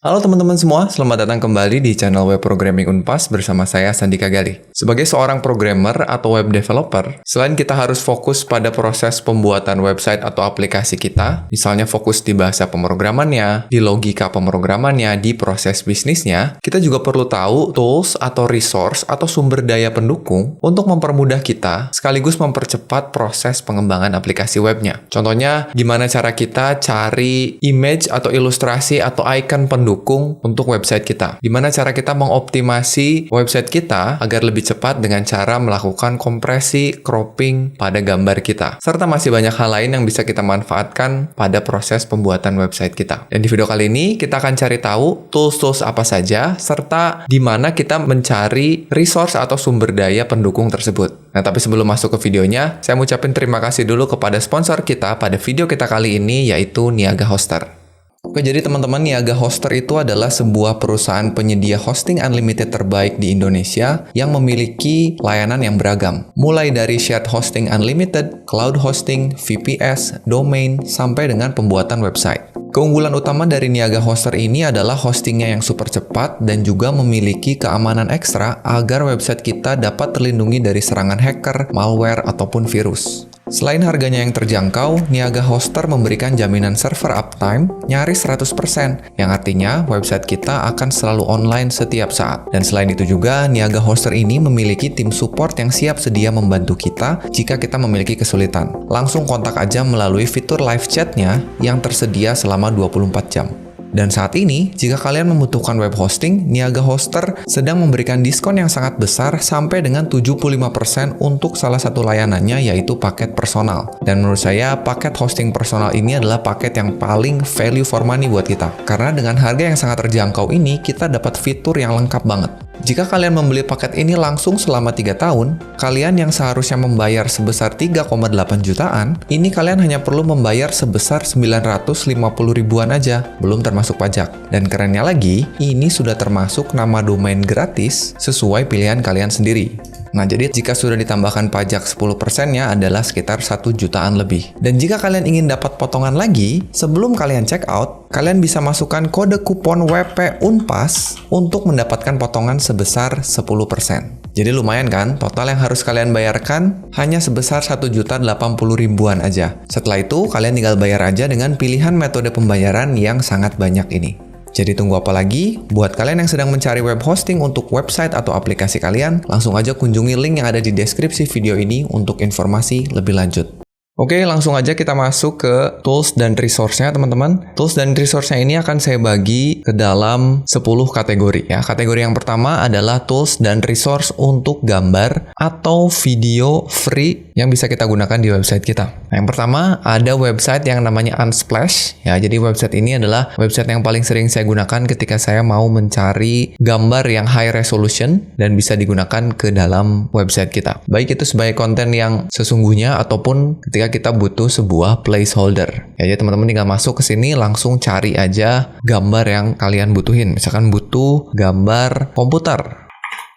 Halo teman-teman semua, selamat datang kembali di channel Web Programming Unpas bersama saya Sandika Gali. Sebagai seorang programmer atau web developer, selain kita harus fokus pada proses pembuatan website atau aplikasi kita, misalnya fokus di bahasa pemrogramannya, di logika pemrogramannya, di proses bisnisnya, kita juga perlu tahu tools atau resource atau sumber daya pendukung untuk mempermudah kita sekaligus mempercepat proses pengembangan aplikasi webnya. Contohnya, gimana cara kita cari image atau ilustrasi atau icon pendukung untuk website kita. Gimana cara kita mengoptimasi website kita agar lebih cepat dengan cara melakukan kompresi, cropping pada gambar kita. Serta masih banyak hal lain yang bisa kita manfaatkan pada proses pembuatan website kita. Dan di video kali ini kita akan cari tahu tools-tools apa saja serta di mana kita mencari resource atau sumber daya pendukung tersebut. Nah, tapi sebelum masuk ke videonya, saya mau ucapin terima kasih dulu kepada sponsor kita pada video kita kali ini, yaitu Niaga Hoster. Oke, jadi teman-teman, Niaga Hoster itu adalah sebuah perusahaan penyedia hosting unlimited terbaik di Indonesia yang memiliki layanan yang beragam. Mulai dari shared hosting unlimited, cloud hosting, VPS, domain, sampai dengan pembuatan website. Keunggulan utama dari Niaga Hoster ini adalah hostingnya yang super cepat dan juga memiliki keamanan ekstra agar website kita dapat terlindungi dari serangan hacker, malware, ataupun virus. Selain harganya yang terjangkau, Niaga Hoster memberikan jaminan server uptime nyaris 100%, yang artinya website kita akan selalu online setiap saat. Dan selain itu juga, Niaga Hoster ini memiliki tim support yang siap sedia membantu kita jika kita memiliki kesulitan. Langsung kontak aja melalui fitur live chat-nya yang tersedia selama 24 jam. Dan saat ini, jika kalian membutuhkan web hosting, Niaga Hoster sedang memberikan diskon yang sangat besar sampai dengan 75% untuk salah satu layanannya, yaitu paket personal. Dan menurut saya, paket hosting personal ini adalah paket yang paling value for money buat kita. Karena dengan harga yang sangat terjangkau ini, kita dapat fitur yang lengkap banget. Jika kalian membeli paket ini langsung selama 3 tahun, kalian yang seharusnya membayar sebesar 3,8 jutaan, ini kalian hanya perlu membayar sebesar 950 ribuan aja, belum termasuk pajak. Dan kerennya lagi, ini sudah termasuk nama domain gratis sesuai pilihan kalian sendiri. Nah, jadi jika sudah ditambahkan pajak 10%-nya adalah sekitar 1 jutaan lebih. Dan jika kalian ingin dapat potongan lagi, sebelum kalian check out, kalian bisa masukkan kode kupon WP Unpas untuk mendapatkan potongan sebesar 10%. Jadi lumayan kan, total yang harus kalian bayarkan hanya sebesar 1.080.000-an aja. Setelah itu, kalian tinggal bayar aja dengan pilihan metode pembayaran yang sangat banyak ini. Jadi tunggu apa lagi? Buat kalian yang sedang mencari web hosting untuk website atau aplikasi kalian, langsung aja kunjungi link yang ada di deskripsi video ini untuk informasi lebih lanjut. Oke, langsung aja kita masuk ke tools dan resource-nya, teman-teman. Tools dan resource-nya ini akan saya bagi ke dalam 10 kategori ya. Kategori yang pertama adalah tools dan resource untuk gambar atau video free yang bisa kita gunakan di website kita. Nah, yang pertama ada website yang namanya Unsplash ya. Jadi website ini adalah website yang paling sering saya gunakan ketika saya mau mencari gambar yang high resolution dan bisa digunakan ke dalam website kita. Baik itu sebagai konten yang sesungguhnya ataupun ketika kita butuh sebuah placeholder. Ya, jadi teman-teman tinggal masuk ke sini langsung cari aja gambar yang kalian butuhin. Misalkan butuh gambar komputer.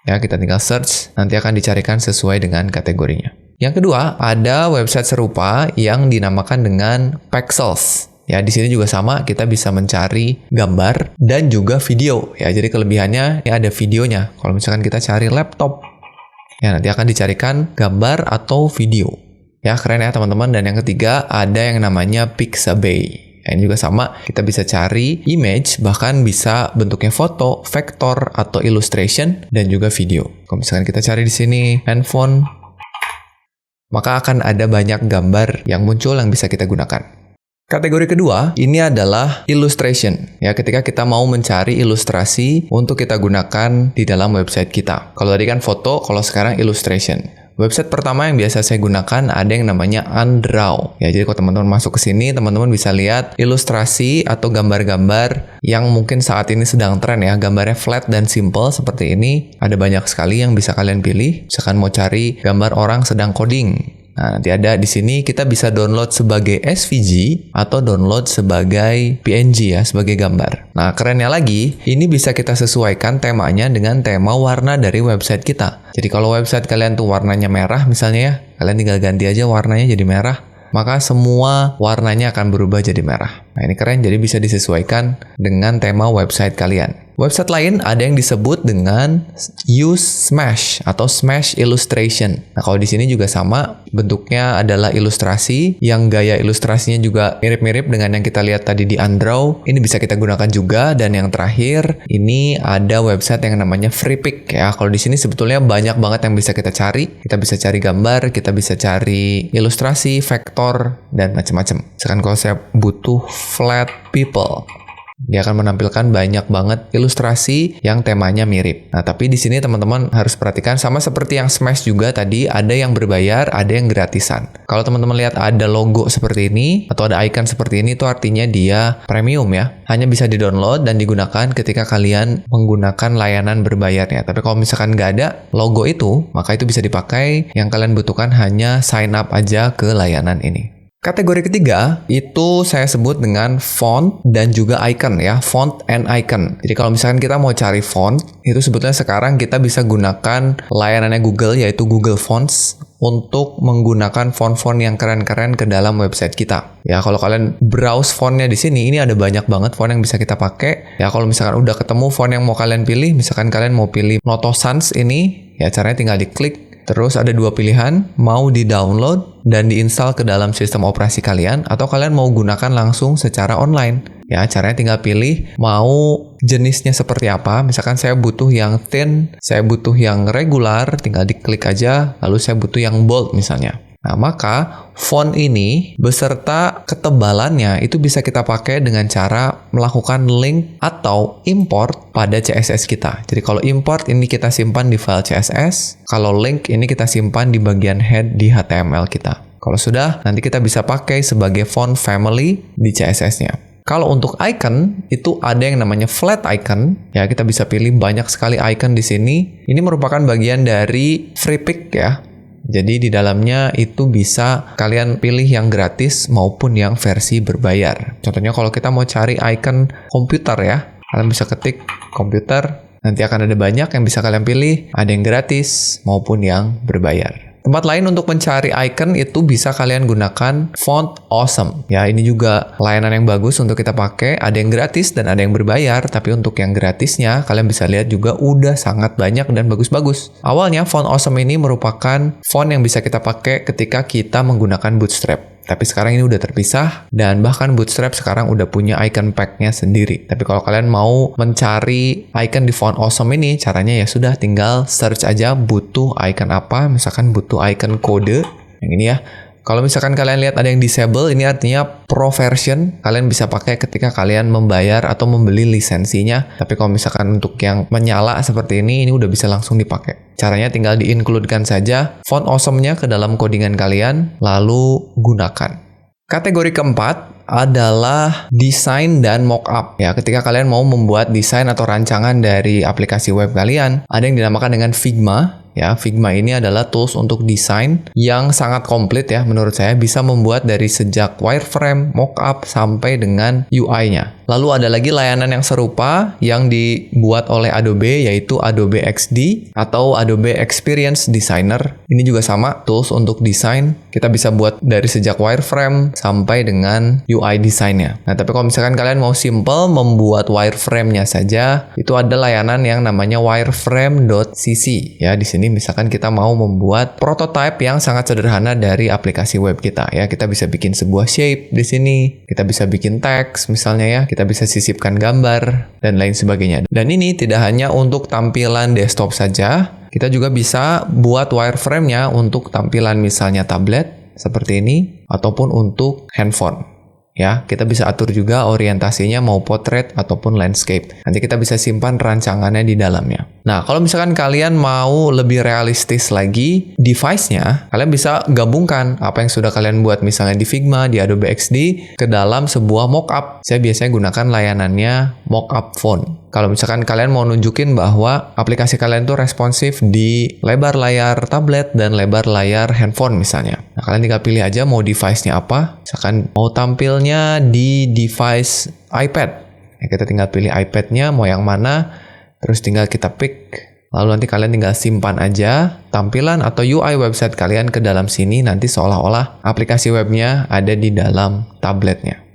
Ya, kita tinggal search, nanti akan dicarikan sesuai dengan kategorinya. Yang kedua, ada website serupa yang dinamakan dengan Pexels. Ya, di sini juga sama, kita bisa mencari gambar dan juga video. Ya, jadi kelebihannya ini ada videonya. Kalau misalkan kita cari laptop, ya nanti akan dicarikan gambar atau video. Ya, keren ya teman-teman. Dan yang ketiga, ada yang namanya Pixabay. Ini juga sama, kita bisa cari image, bahkan bisa bentuknya foto, vektor, atau illustration, dan juga video. Kalau misalkan kita cari di sini handphone, maka akan ada banyak gambar yang muncul yang bisa kita gunakan. Kategori kedua, ini adalah illustration. Ya, ketika kita mau mencari ilustrasi untuk kita gunakan di dalam website kita. Kalau tadi kan foto, kalau sekarang illustration. Website pertama yang biasa saya gunakan ada yang namanya Undraw. Ya, jadi kalau teman-teman masuk ke sini, teman-teman bisa lihat ilustrasi atau gambar-gambar yang mungkin saat ini sedang tren ya. Gambarnya flat dan simple seperti ini. Ada banyak sekali yang bisa kalian pilih. Misalkan mau cari gambar orang sedang coding. Nah, nanti ada di sini kita bisa download sebagai SVG atau download sebagai PNG ya, sebagai gambar. Nah, kerennya lagi, ini bisa kita sesuaikan temanya dengan tema warna dari website kita. Jadi kalau website kalian tuh warnanya merah misalnya ya, kalian tinggal ganti aja warnanya jadi merah. maka semua warnanya akan berubah jadi merah. Nah, ini keren, jadi bisa disesuaikan dengan tema website kalian. Website lain ada yang disebut dengan use Smash atau Smash Illustration. Nah, kalau di sini juga sama, bentuknya adalah ilustrasi yang gaya ilustrasinya juga mirip-mirip dengan yang kita lihat tadi di Undraw. Ini bisa kita gunakan juga. Dan yang terakhir, ini ada website yang namanya Freepik ya. Kalau di sini sebetulnya banyak banget yang bisa kita cari. Kita bisa cari gambar, kita bisa cari ilustrasi, vektor, dan macam-macam. Misalkan kalau saya butuh flat people, dia akan menampilkan banyak banget ilustrasi yang temanya mirip. Nah, tapi di sini teman-teman harus perhatikan, sama seperti yang Smash juga tadi, ada yang berbayar, ada yang gratisan. Kalau teman-teman lihat ada logo seperti ini, atau ada icon seperti ini, itu artinya dia premium ya. Hanya bisa di-download dan digunakan ketika kalian menggunakan layanan berbayarnya. Tapi kalau misalkan nggak ada logo itu, maka itu bisa dipakai. Yang kalian butuhkan hanya sign up aja ke layanan ini. Kategori ketiga itu saya sebut dengan font dan juga icon ya, font and icon. Jadi kalau misalkan kita mau cari font, itu sebetulnya sekarang kita bisa gunakan layanannya Google, yaitu Google Fonts, untuk menggunakan font-font yang keren-keren ke dalam website kita. Ya, kalau kalian browse fontnya di sini, ini ada banyak banget font yang bisa kita pakai. Ya, kalau misalkan udah ketemu font yang mau kalian pilih, misalkan kalian mau pilih Noto Sans ini, ya caranya tinggal diklik. Terus ada dua pilihan, mau di-download dan diinstal ke dalam sistem operasi kalian, atau kalian mau gunakan langsung secara online. Ya, caranya tinggal pilih mau jenisnya seperti apa. Misalkan saya butuh yang thin, saya butuh yang regular, tinggal diklik aja, lalu saya butuh yang bold misalnya. Nah, maka font ini beserta ketebalannya itu bisa kita pakai dengan cara melakukan link atau import pada CSS kita. Jadi kalau import ini kita simpan di file CSS, kalau link ini kita simpan di bagian head di HTML kita. Kalau sudah, nanti kita bisa pakai sebagai font family di CSS-nya. Kalau untuk icon, itu ada yang namanya flat icon. Ya, kita bisa pilih banyak sekali icon di sini. Ini merupakan bagian dari Freepik ya. Jadi di dalamnya itu bisa kalian pilih yang gratis maupun yang versi berbayar. Contohnya kalau kita mau cari icon komputer ya, kalian bisa ketik komputer, nanti akan ada banyak yang bisa kalian pilih, ada yang gratis maupun yang berbayar. Tempat lain untuk mencari icon itu bisa kalian gunakan Font Awesome. Ya, ini juga layanan yang bagus untuk kita pakai. Ada yang gratis dan ada yang berbayar. Tapi untuk yang gratisnya, kalian bisa lihat juga udah sangat banyak dan bagus-bagus. Awalnya Font Awesome ini merupakan font yang bisa kita pakai ketika kita menggunakan Bootstrap. Tapi sekarang ini udah terpisah, dan bahkan Bootstrap sekarang udah punya icon pack-nya sendiri. Tapi kalau kalian mau mencari icon di Font Awesome ini, caranya ya sudah tinggal search aja butuh icon apa, misalkan butuh icon kode, yang ini ya. Kalau misalkan kalian lihat ada yang disable, ini artinya pro version, kalian bisa pakai ketika kalian membayar atau membeli lisensinya. Tapi kalau misalkan untuk yang menyala seperti ini udah bisa langsung dipakai. Caranya tinggal di-include-kan saja Font Awesome-nya ke dalam codingan kalian, lalu gunakan. Kategori keempat adalah desain dan mockup. Ya, ketika kalian mau membuat desain atau rancangan dari aplikasi web kalian, ada yang dinamakan dengan Figma. Ya, Figma ini adalah tools untuk desain yang sangat komplit ya menurut saya, bisa membuat dari sejak wireframe, mockup sampai dengan UI-nya. Lalu ada lagi layanan yang serupa yang dibuat oleh Adobe, yaitu Adobe XD atau Adobe Experience Designer. Ini juga sama, tools untuk desain. Kita bisa buat dari sejak wireframe sampai dengan UI desainnya. Nah, tapi kalau misalkan kalian mau simple membuat wireframe-nya saja, itu ada layanan yang namanya wireframe.cc. Ya, di sini misalkan kita mau membuat prototype yang sangat sederhana dari aplikasi web kita ya, kita bisa bikin sebuah shape di sini, kita bisa bikin teks misalnya ya, kita bisa sisipkan gambar dan lain sebagainya. Dan ini tidak hanya untuk tampilan desktop saja, kita juga bisa buat wireframe-nya untuk tampilan misalnya tablet seperti ini ataupun untuk handphone. Ya, kita bisa atur juga orientasinya mau portrait ataupun landscape. Nanti kita bisa simpan rancangannya di dalamnya. Nah, kalau misalkan kalian mau lebih realistis lagi device-nya, kalian bisa gabungkan apa yang sudah kalian buat misalnya di Figma, di Adobe XD ke dalam sebuah mockup. Saya biasanya gunakan layanannya Mockup Phone. Kalau misalkan kalian mau nunjukin bahwa aplikasi kalian tuh responsif di lebar layar tablet dan lebar layar handphone misalnya. Nah, kalian tinggal pilih aja mau device-nya apa. Misalkan mau tampilnya di device iPad. Ya, kita tinggal pilih iPad-nya mau yang mana, terus tinggal kita pick Lalu nanti kalian tinggal simpan aja tampilan atau UI website kalian ke dalam sini, nanti seolah-olah aplikasi webnya ada di dalam tabletnya.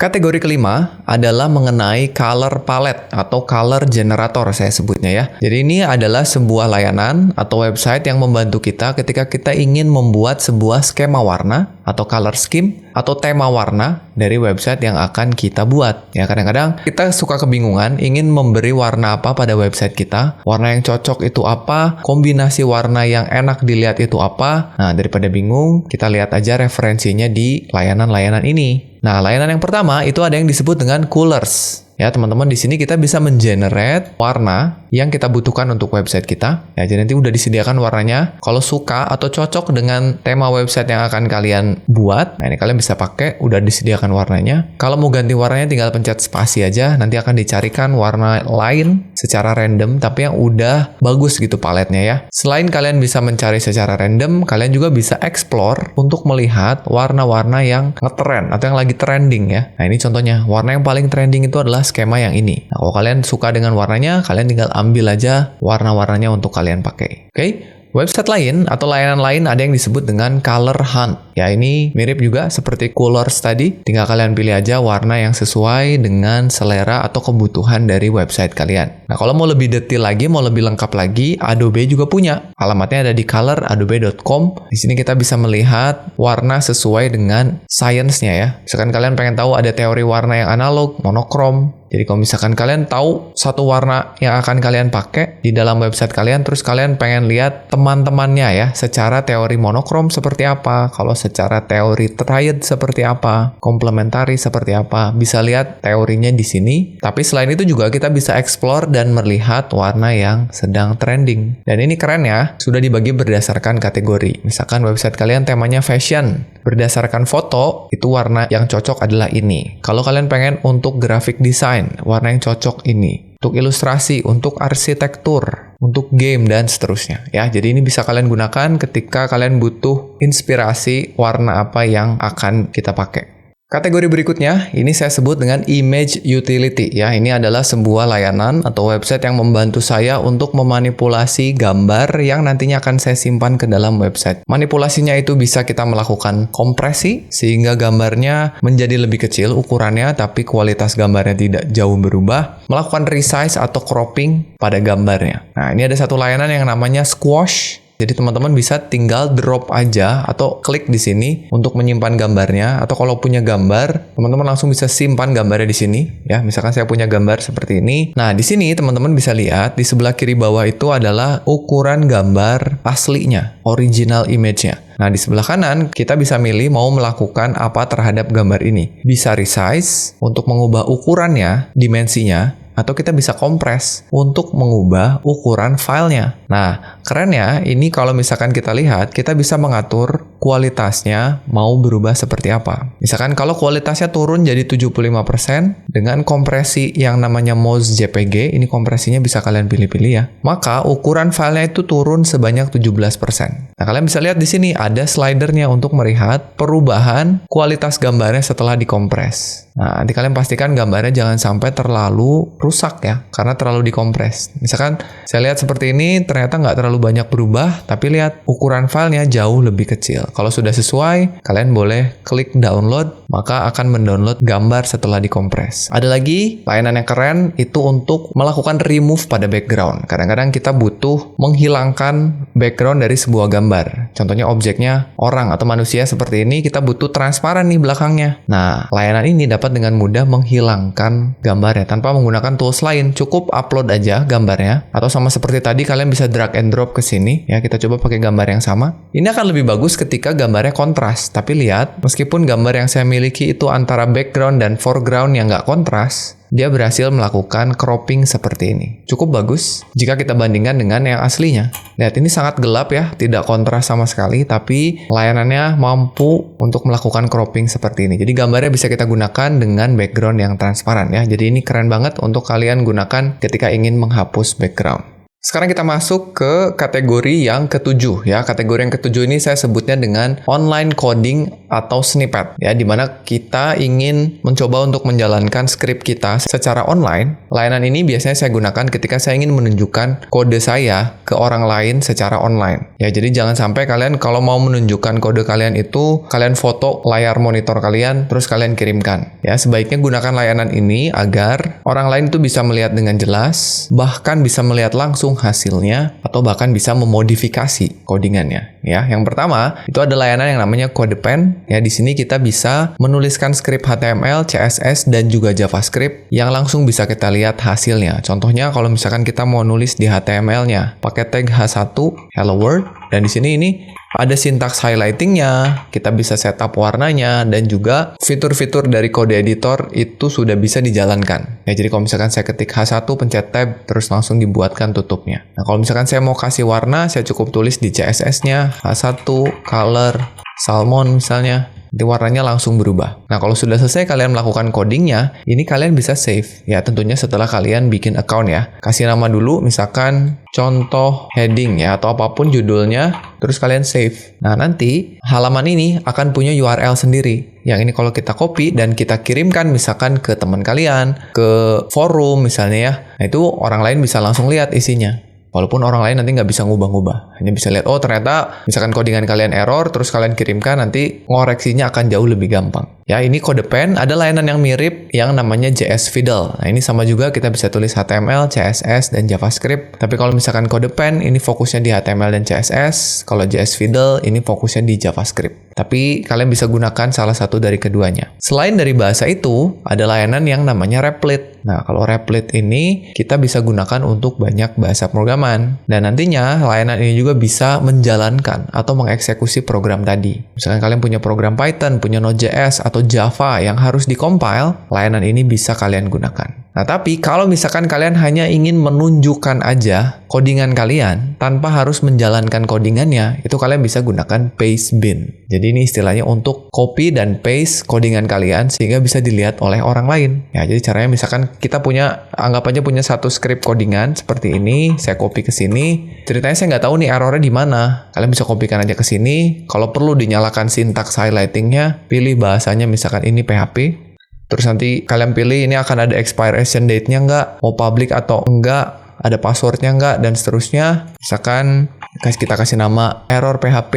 Kategori kelima adalah mengenai color palette atau color generator saya sebutnya ya. Jadi ini adalah sebuah layanan atau website yang membantu kita ketika kita ingin membuat sebuah skema warna atau color scheme atau tema warna dari website yang akan kita buat. Ya, kadang-kadang kita suka kebingungan ingin memberi warna apa pada website kita, warna yang cocok itu apa, kombinasi warna yang enak dilihat itu apa. Nah, daripada bingung, kita lihat aja referensinya di layanan-layanan ini. Nah, layanan yang pertama itu ada yang disebut dengan Colors. Ya, teman-teman, di sini kita bisa mengenerate warna yang kita butuhkan untuk website kita. Ya, jadi nanti udah disediakan warnanya. Kalau suka atau cocok dengan tema website yang akan kalian buat, nah ini kalian bisa pakai, udah disediakan warnanya. Kalau mau ganti warnanya tinggal pencet spasi aja, nanti akan dicarikan warna lain secara random, tapi yang udah bagus gitu paletnya ya. Selain kalian bisa mencari secara random, kalian juga bisa explore untuk melihat warna-warna yang ngetrend atau yang lagi trending ya. Nah, ini contohnya, warna yang paling trending itu adalah skema yang ini. Nah, kalau kalian suka dengan warnanya, kalian tinggal ambil aja warna-warnanya untuk kalian pakai. Oke? Website lain atau layanan lain ada yang disebut dengan Color Hunt. Ya, ini mirip juga seperti Colors tadi. Tinggal kalian pilih aja warna yang sesuai dengan selera atau kebutuhan dari website kalian. Nah, kalau mau lebih detail lagi, mau lebih lengkap lagi, Adobe juga punya. Alamatnya ada di coloradobe.com. Di sini kita bisa melihat warna sesuai dengan science-nya ya. Misalkan kalian pengen tahu ada teori warna yang analog, monokrom. Jadi kalau misalkan kalian tahu satu warna yang akan kalian pakai di dalam website kalian, terus kalian pengen lihat teman-temannya ya, secara teori monokrom seperti apa, kalau secara teori triad seperti apa, komplementari seperti apa, bisa lihat teorinya di sini. Tapi selain itu juga kita bisa explore dan melihat warna yang sedang trending. Dan ini keren ya, sudah dibagi berdasarkan kategori. Misalkan website kalian temanya fashion, berdasarkan foto, itu warna yang cocok adalah ini. Kalau kalian pengen untuk graphic design, warna yang cocok ini. Untuk ilustrasi, untuk arsitektur, untuk game, dan seterusnya. Ya, jadi ini bisa kalian gunakan ketika kalian butuh inspirasi warna apa yang akan kita pakai. Kategori berikutnya, ini saya sebut dengan Image Utility. Ya, ini adalah sebuah layanan atau website yang membantu saya untuk memanipulasi gambar yang nantinya akan saya simpan ke dalam website. Manipulasinya itu bisa kita melakukan kompresi, sehingga gambarnya menjadi lebih kecil ukurannya, tapi kualitas gambarnya tidak jauh berubah. Melakukan resize atau cropping pada gambarnya. Nah, ini ada satu layanan yang namanya Squash. Jadi teman-teman bisa tinggal drop aja atau klik di sini untuk menyimpan gambarnya, atau kalau punya gambar, teman-teman langsung bisa simpan gambarnya di sini ya. Misalkan saya punya gambar seperti ini. Nah, di sini teman-teman bisa lihat di sebelah kiri bawah itu adalah ukuran gambar aslinya, original image-nya. Nah, di sebelah kanan kita bisa milih mau melakukan apa terhadap gambar ini. Bisa resize untuk mengubah ukurannya, dimensinya, atau kita bisa kompres untuk mengubah ukuran filenya. Nah, keren ya, ini kalau misalkan kita lihat, kita bisa mengatur kualitasnya mau berubah seperti apa. Misalkan kalau kualitasnya turun jadi 75% dengan kompresi yang namanya Moz JPG, ini kompresinya bisa kalian pilih-pilih ya. Maka ukuran filenya itu turun sebanyak 17%. Nah, kalian bisa lihat di sini ada slidernya untuk melihat perubahan kualitas gambarnya setelah dikompres. Nah, nanti kalian pastikan gambarnya jangan sampai terlalu rusak ya, karena terlalu dikompres. Misalkan saya lihat seperti ini, ternyata nggak terlalu banyak berubah, tapi lihat ukuran filenya jauh lebih kecil. Kalau sudah sesuai, kalian boleh klik download, maka akan mendownload gambar setelah dikompres. Ada lagi layanan yang keren, itu untuk melakukan remove pada background. Kadang-kadang kita butuh menghilangkan background dari sebuah gambar. Contohnya objeknya orang atau manusia seperti ini, kita butuh transparan nih belakangnya. Nah, layanan ini dapat dengan mudah menghilangkan gambarnya tanpa menggunakan tools lain. Cukup upload aja gambarnya, atau sama seperti tadi kalian bisa drag and drop ke sini ya. Kita coba pakai gambar yang sama. Ini akan lebih bagus ketika gambarnya kontras. Tapi lihat, meskipun gambar yang saya miliki itu antara background dan foreground yang nggak kontras, dia berhasil melakukan cropping seperti ini. Cukup bagus jika kita bandingkan dengan yang aslinya. Lihat, ini sangat gelap ya, tidak kontras sama sekali, tapi layanannya mampu untuk melakukan cropping seperti ini. Jadi gambarnya bisa kita gunakan dengan background yang transparan ya. Jadi ini keren banget untuk kalian gunakan ketika ingin menghapus background. Sekarang kita masuk ke kategori yang ketujuh ya. Kategori yang ketujuh ini saya sebutnya dengan online coding atau snippet ya, dimana kita ingin mencoba untuk menjalankan skrip kita secara online. Layanan ini biasanya saya gunakan ketika saya ingin menunjukkan kode saya ke orang lain secara online. Ya, jadi jangan sampai kalian kalau mau menunjukkan kode kalian itu kalian foto layar monitor kalian terus kalian kirimkan. Ya, sebaiknya gunakan layanan ini agar orang lain itu bisa melihat dengan jelas, bahkan bisa melihat langsung hasilnya atau bahkan bisa memodifikasi codingannya ya. Yang pertama, itu ada layanan yang namanya CodePen. Ya, di sini kita bisa menuliskan skrip HTML, CSS dan juga JavaScript yang langsung bisa kita lihat hasilnya. Contohnya kalau misalkan kita mau nulis di HTML-nya pakai tag H1 hello world, dan di sini ini ada sintaks highlighting-nya, kita bisa setup warnanya, dan juga fitur-fitur dari kode editor itu sudah bisa dijalankan. Ya, jadi kalau misalkan saya ketik H1, pencet tab, terus langsung dibuatkan tutupnya. Nah, kalau misalkan saya mau kasih warna, saya cukup tulis di CSS-nya, H1, color, salmon misalnya. Nanti warnanya langsung berubah. Nah, kalau sudah selesai kalian melakukan codingnya, ini kalian bisa save. Ya, tentunya setelah kalian bikin account ya. Kasih nama dulu, misalkan contoh heading ya, atau apapun judulnya, terus kalian save. Nah, nanti halaman ini akan punya URL sendiri. Yang ini kalau kita copy dan kita kirimkan misalkan ke teman kalian, ke forum misalnya ya, nah itu orang lain bisa langsung lihat isinya. Walaupun orang lain nanti nggak bisa ngubah-ngubah. Hanya bisa lihat, oh ternyata misalkan codingan kalian error, terus kalian kirimkan, nanti ngoreksinya akan jauh lebih gampang. Ya, ini CodePen, ada layanan yang mirip yang namanya JS Fiddle. Nah, ini sama juga kita bisa tulis HTML, CSS, dan JavaScript. Tapi kalau misalkan CodePen, ini fokusnya di HTML dan CSS. Kalau JS Fiddle, ini fokusnya di JavaScript. Tapi kalian bisa gunakan salah satu dari keduanya. Selain dari bahasa itu, ada layanan yang namanya Replit. Nah, kalau Replit ini kita bisa gunakan untuk banyak bahasa programan. Dan nantinya layanan ini juga bisa menjalankan atau mengeksekusi program tadi. Misalkan kalian punya program Python, punya Node.js, atau Java yang harus dikompil, layanan ini bisa kalian gunakan. Nah, tapi kalau misalkan kalian hanya ingin menunjukkan aja codingan kalian tanpa harus menjalankan codingannya, itu kalian bisa gunakan Pastebin. Jadi ini istilahnya untuk copy dan paste codingan kalian sehingga bisa dilihat oleh orang lain. Ya, jadi caranya misalkan kita punya, anggap aja punya satu script codingan seperti ini, saya copy ke sini. Ceritanya saya nggak tahu nih errornya di mana. Kalian bisa copykan aja ke sini. Kalau perlu dinyalakan sintaks highlighting-nya, pilih bahasanya misalkan ini PHP. Terus nanti kalian pilih ini akan ada expiration date-nya nggak, mau public atau enggak, ada password-nya nggak, dan seterusnya. Misalkan kita kasih nama error PHP.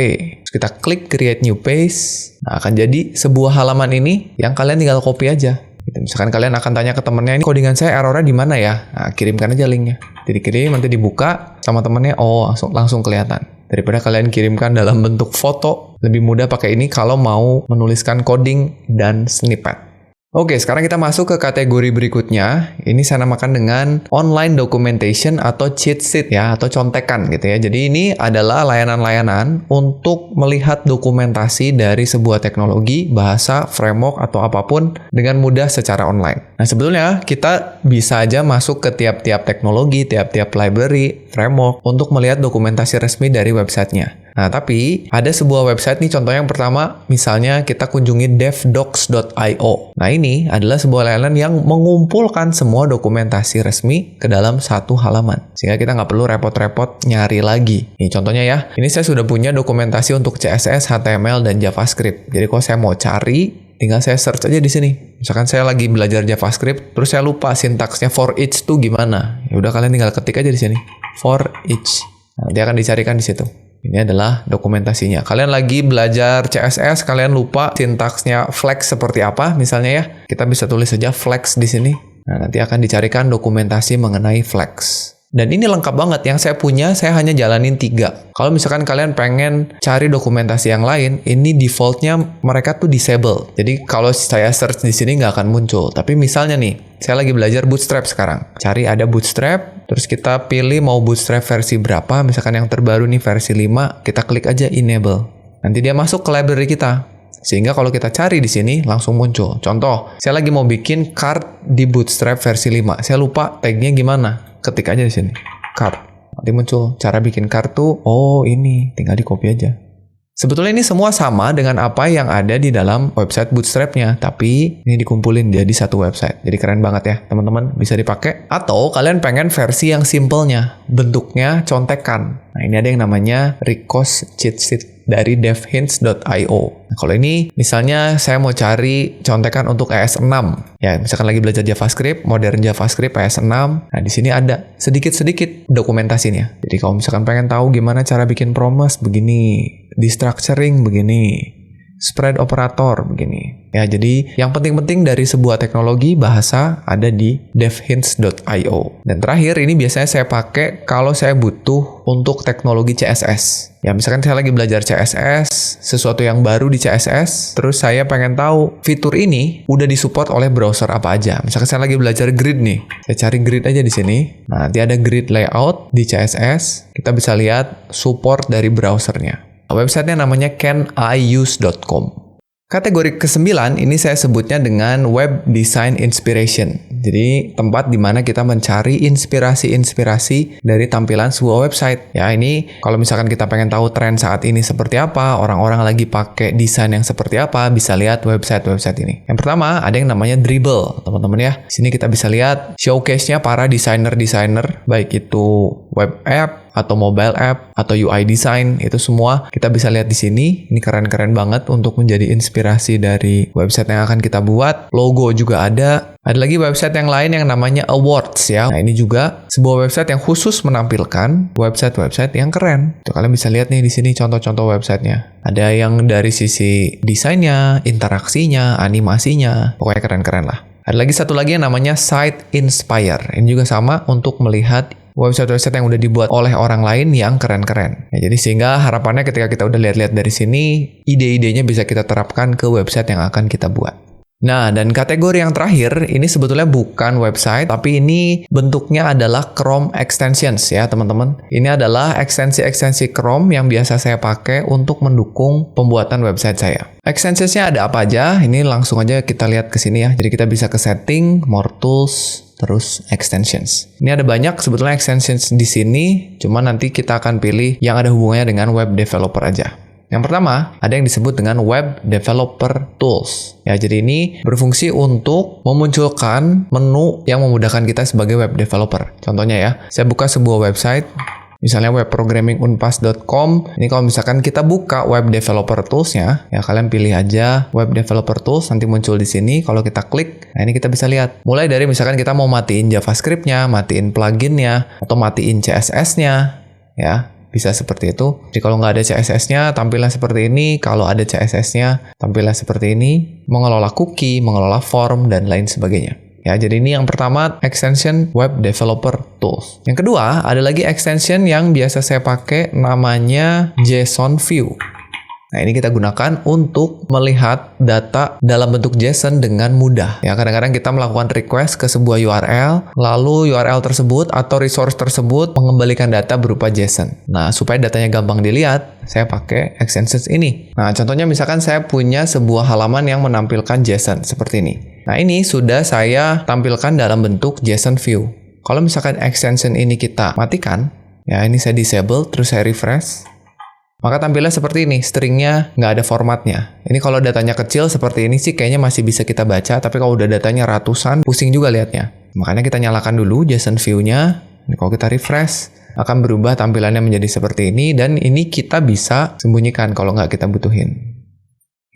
Terus kita klik create new page. Nah, akan jadi sebuah halaman ini yang kalian tinggal copy aja. Gitu. Misalkan kalian akan tanya ke temennya, ini codingan saya errornya di mana ya? Nah, kirimkan aja linknya. Jadi kirim, nanti dibuka sama temennya, oh langsung kelihatan. Daripada kalian kirimkan dalam bentuk foto, lebih mudah pakai ini kalau mau menuliskan coding dan snippet. Oke, sekarang kita masuk ke kategori berikutnya. Ini saya namakan dengan online documentation atau cheat sheet ya, atau contekan gitu ya. Jadi ini adalah layanan-layanan untuk melihat dokumentasi dari sebuah teknologi, bahasa, framework, atau apapun dengan mudah secara online. Nah, sebetulnya kita bisa aja masuk ke tiap-tiap teknologi, tiap-tiap library, framework untuk melihat dokumentasi resmi dari websitenya. Nah, tapi ada sebuah website nih, contohnya yang pertama, misalnya kita kunjungi devdocs.io. Nah, ini adalah sebuah layanan yang mengumpulkan semua dokumentasi resmi ke dalam satu halaman. Sehingga kita nggak perlu repot-repot nyari lagi. Nih, contohnya ya, ini saya sudah punya dokumentasi untuk CSS, HTML, dan JavaScript. Jadi, kalau saya mau cari, tinggal saya search aja di sini. Misalkan saya lagi belajar JavaScript, terus saya lupa sintaksnya for each tuh gimana. Ya udah, kalian tinggal ketik aja di sini. For each. Nah, dia akan dicarikan di situ. Ini adalah dokumentasinya. Kalian lagi belajar CSS, kalian lupa sintaksnya flex seperti apa, misalnya ya. Kita bisa tulis saja flex di sini. Nah, nanti akan dicarikan dokumentasi mengenai flex. Dan ini lengkap banget. Yang saya punya, saya hanya jalanin 3. Kalau misalkan kalian pengen cari dokumentasi yang lain, ini defaultnya mereka tuh disable. Jadi kalau saya search di sini nggak akan muncul. Tapi misalnya nih, saya lagi belajar Bootstrap sekarang. Cari ada Bootstrap, terus kita pilih mau Bootstrap versi berapa. Misalkan yang terbaru nih versi 5, kita klik aja enable. Nanti dia masuk ke library kita. Sehingga kalau kita cari di sini langsung muncul. Contoh, saya lagi mau bikin card di Bootstrap versi 5. Saya lupa tagnya gimana. Ketik aja di sini, card. Nanti muncul cara bikin kartu. Oh, ini tinggal di copy aja. Sebetulnya ini semua sama dengan apa yang ada di dalam website Bootstrap-nya, tapi ini dikumpulin jadi satu website. Jadi keren banget ya, teman-teman, bisa dipakai. Atau kalian pengen versi yang simpelnya, bentuknya contekan. Nah, ini ada yang namanya Recos Cheat Sheet dari devhints.io. Nah, kalau ini misalnya saya mau cari contekan untuk ES6. Ya, misalkan lagi belajar JavaScript, modern JavaScript ES6. Nah, di sini ada sedikit-sedikit dokumentasinya. Jadi kalau misalkan pengen tahu gimana cara bikin promise begini, destructuring begini, spread operator begini. Ya, jadi yang penting-penting dari sebuah teknologi bahasa ada di devhints.io. Dan terakhir, ini biasanya saya pakai kalau saya butuh untuk teknologi CSS. Ya, misalkan saya lagi belajar CSS, sesuatu yang baru di CSS, terus saya pengen tahu fitur ini udah disupport oleh browser apa aja. Misalkan saya lagi belajar grid nih, saya cari grid aja di sini. Nah, nanti ada grid layout di CSS, kita bisa lihat support dari browsernya. Websitenya namanya caniuse.com. Kategori ke-9 ini saya sebutnya dengan Web Design Inspiration. Jadi tempat di mana kita mencari inspirasi-inspirasi dari tampilan sebuah website. Ya, ini kalau misalkan kita pengen tahu tren saat ini seperti apa, orang-orang lagi pakai desain yang seperti apa, bisa lihat website-website ini. Yang pertama ada yang namanya Dribbble, teman-teman ya. Di sini kita bisa lihat showcase-nya para desainer-desainer, baik itu web app atau mobile app atau UI design, itu semua kita bisa lihat di sini. Ini keren-keren banget untuk menjadi inspirasi dari website yang akan kita buat. Logo juga ada. Ada lagi website yang lain yang namanya Awards ya. Nah, ini juga sebuah website yang khusus menampilkan website-website yang keren. Tuh, kalian bisa lihat nih di sini contoh-contoh websitenya. Ada yang dari sisi desainnya, interaksinya, animasinya, pokoknya keren-keren lah. Ada lagi satu lagi yang namanya Site Inspire. Ini juga sama untuk melihat website-website yang udah dibuat oleh orang lain yang keren-keren. Ya, jadi sehingga harapannya ketika kita udah lihat-lihat dari sini, ide-idenya bisa kita terapkan ke website yang akan kita buat. Nah, dan kategori yang terakhir, ini sebetulnya bukan website, tapi ini bentuknya adalah Chrome Extensions ya teman-teman. Ini adalah ekstensi-ekstensi Chrome yang biasa saya pakai untuk mendukung pembuatan website saya. Extensionsnya ada apa aja? Ini langsung aja kita lihat ke sini ya. Jadi kita bisa ke setting, more tools, terus extensions. Ini ada banyak sebetulnya extensions di sini, cuma nanti kita akan pilih yang ada hubungannya dengan web developer aja. Yang pertama, ada yang disebut dengan Web Developer Tools. Ya, jadi ini berfungsi untuk memunculkan menu yang memudahkan kita sebagai web developer. Contohnya ya, saya buka sebuah website, misalnya webprogrammingunpas.com. Ini kalau misalkan kita buka Web Developer Tools-nya, ya kalian pilih aja Web Developer Tools, nanti muncul di sini. Kalau kita klik, nah ini kita bisa lihat. Mulai dari misalkan kita mau matiin JavaScript-nya, matiin plugin-nya, atau matiin CSS-nya, ya. Bisa seperti itu. Jadi kalau nggak ada CSS-nya, tampilnya seperti ini. Kalau ada CSS-nya, tampilnya seperti ini. Mengelola cookie, mengelola form, dan lain sebagainya. Ya, jadi ini yang pertama, extension Web Developer Tools. Yang kedua, ada lagi extension yang biasa saya pakai, namanya JSON View. Nah, ini kita gunakan untuk melihat data dalam bentuk JSON dengan mudah. Ya, kadang-kadang kita melakukan request ke sebuah URL, lalu URL tersebut atau resource tersebut mengembalikan data berupa JSON. Nah, supaya datanya gampang dilihat, saya pakai extensions ini. Nah, contohnya misalkan saya punya sebuah halaman yang menampilkan JSON seperti ini. Nah, ini sudah saya tampilkan dalam bentuk JSON view. Kalau misalkan extension ini kita matikan, ya ini saya disable, terus saya refresh, maka tampilnya seperti ini, stringnya nggak ada formatnya. Ini kalau datanya kecil seperti ini sih kayaknya masih bisa kita baca, tapi kalau udah datanya ratusan, pusing juga lihatnya. Makanya kita nyalakan dulu JSON view-nya. Ini kalau kita refresh, akan berubah tampilannya menjadi seperti ini, dan ini kita bisa sembunyikan kalau nggak kita butuhin.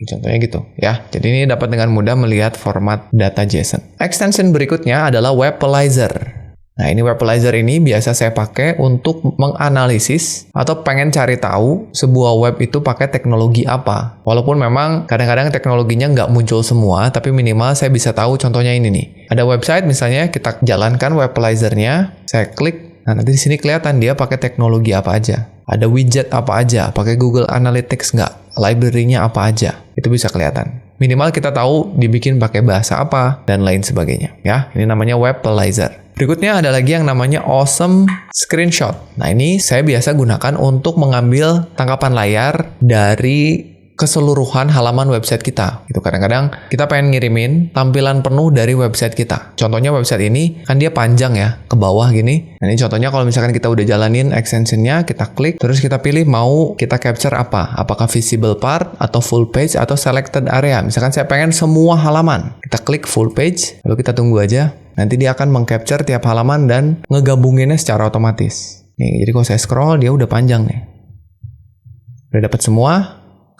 Contohnya gitu ya. Jadi ini dapat dengan mudah melihat format data JSON. Extension berikutnya adalah Webalizer. Nah, ini Webalizer ini biasa saya pakai untuk menganalisis atau pengen cari tahu sebuah web itu pakai teknologi apa. Walaupun memang kadang-kadang teknologinya nggak muncul semua, tapi minimal saya bisa tahu. Contohnya ini nih. Ada website misalnya, kita jalankan Webalizer-nya, saya klik. Nah, nanti di sini kelihatan dia pakai teknologi apa aja. Ada widget apa aja, pakai Google Analytics nggak, library-nya apa aja. Itu bisa kelihatan. Minimal kita tahu dibikin pakai bahasa apa, dan lain sebagainya. Ya, ini namanya Webalizer. Berikutnya ada lagi yang namanya Awesome Screenshot. Nah, ini saya biasa gunakan untuk mengambil tangkapan layar dari keseluruhan halaman website kita. Itu kadang-kadang kita pengen ngirimin tampilan penuh dari website kita. Contohnya website ini kan dia panjang ya, ke bawah gini. Nah, ini contohnya kalau misalkan kita udah jalanin extension-nya, kita klik, terus kita pilih mau kita capture apa. Apakah visible part, atau full page, atau selected area. Misalkan saya pengen semua halaman. Kita klik full page, lalu kita tunggu aja. Nanti dia akan meng-capture tiap halaman dan ngegabunginnya secara otomatis. Nih, jadi kalau saya scroll, dia udah panjang nih. Udah dapat semua.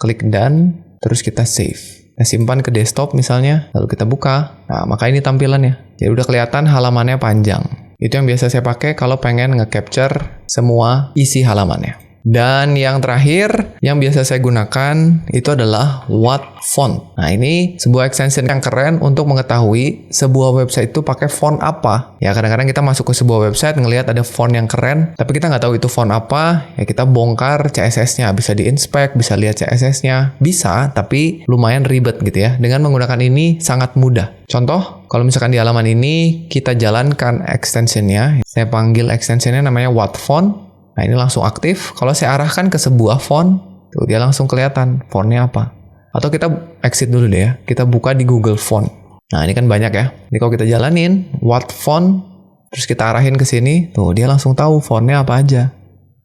Klik done, terus kita save. Kita simpan ke desktop misalnya, lalu kita buka. Nah, maka ini tampilannya. Jadi udah kelihatan halamannya panjang. Itu yang biasa saya pakai kalau pengen nge-capture semua isi halamannya. Dan yang terakhir, yang biasa saya gunakan itu adalah What Font. Nah, ini sebuah extension yang keren untuk mengetahui sebuah website itu pakai font apa. Ya, kadang-kadang kita masuk ke sebuah website, ngelihat ada font yang keren, tapi kita nggak tahu itu font apa, ya kita bongkar CSS-nya. Bisa di-inspect, bisa lihat CSS-nya. Bisa, tapi lumayan ribet gitu ya. Dengan menggunakan ini sangat mudah. Contoh, kalau misalkan di halaman ini, kita jalankan extension-nya. Saya panggil extension-nya namanya What Font. Nah, ini langsung aktif. Kalau saya arahkan ke sebuah font, tuh dia langsung kelihatan fontnya apa. Atau kita exit dulu deh ya. Kita buka di Google Font. Nah, ini kan banyak ya. Ini kalau kita jalanin, What Font, terus kita arahin ke sini, tuh dia langsung tahu fontnya apa aja.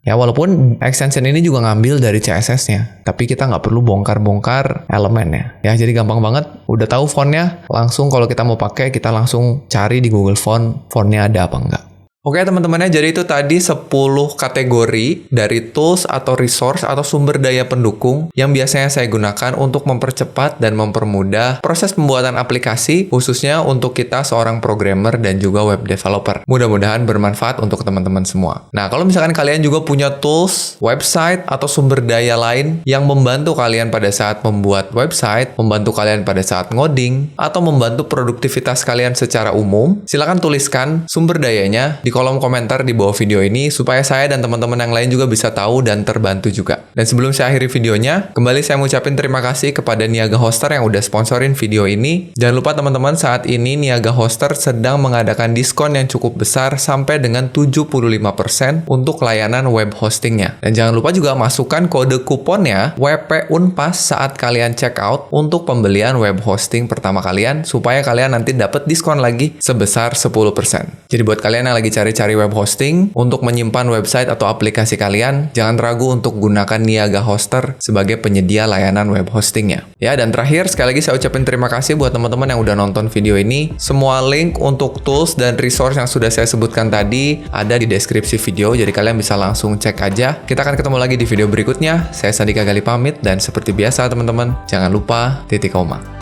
Ya, walaupun extension ini juga ngambil dari CSS-nya. Tapi kita nggak perlu bongkar-bongkar elemennya. Ya, jadi gampang banget. Udah tahu fontnya, langsung kalau kita mau pakai, kita langsung cari di Google Font, fontnya ada apa enggak. Oke teman-temannya, jadi itu tadi 10 kategori dari tools atau resource atau sumber daya pendukung yang biasanya saya gunakan untuk mempercepat dan mempermudah proses pembuatan aplikasi, khususnya untuk kita seorang programmer dan juga web developer. Mudah-mudahan bermanfaat untuk teman-teman semua. Nah, kalau misalkan kalian juga punya tools, website, atau sumber daya lain yang membantu kalian pada saat membuat website, membantu kalian pada saat ngoding, atau membantu produktivitas kalian secara umum, silakan tuliskan sumber dayanya di kolom komentar di bawah video ini supaya saya dan teman-teman yang lain juga bisa tahu dan terbantu juga. Dan sebelum saya akhiri videonya, kembali saya mengucapkan terima kasih kepada Niaga Hoster yang udah sponsorin video ini. Jangan lupa teman-teman, saat ini Niaga Hoster sedang mengadakan diskon yang cukup besar sampai dengan 75% untuk layanan web hostingnya. Dan jangan lupa juga masukkan kode kuponnya WP Unpas saat kalian check out untuk pembelian web hosting pertama kalian supaya kalian nanti dapat diskon lagi sebesar 10%. Jadi buat kalian yang lagi cari web hosting untuk menyimpan website atau aplikasi kalian, jangan ragu untuk gunakan Niaga Hoster sebagai penyedia layanan web hostingnya. Ya, dan terakhir, sekali lagi saya ucapin terima kasih buat teman-teman yang udah nonton video ini. Semua link untuk tools dan resource yang sudah saya sebutkan tadi ada di deskripsi video, jadi kalian bisa langsung cek aja. Kita akan ketemu lagi di video berikutnya. Saya Sandika Gali pamit, dan seperti biasa teman-teman, jangan lupa titik koma.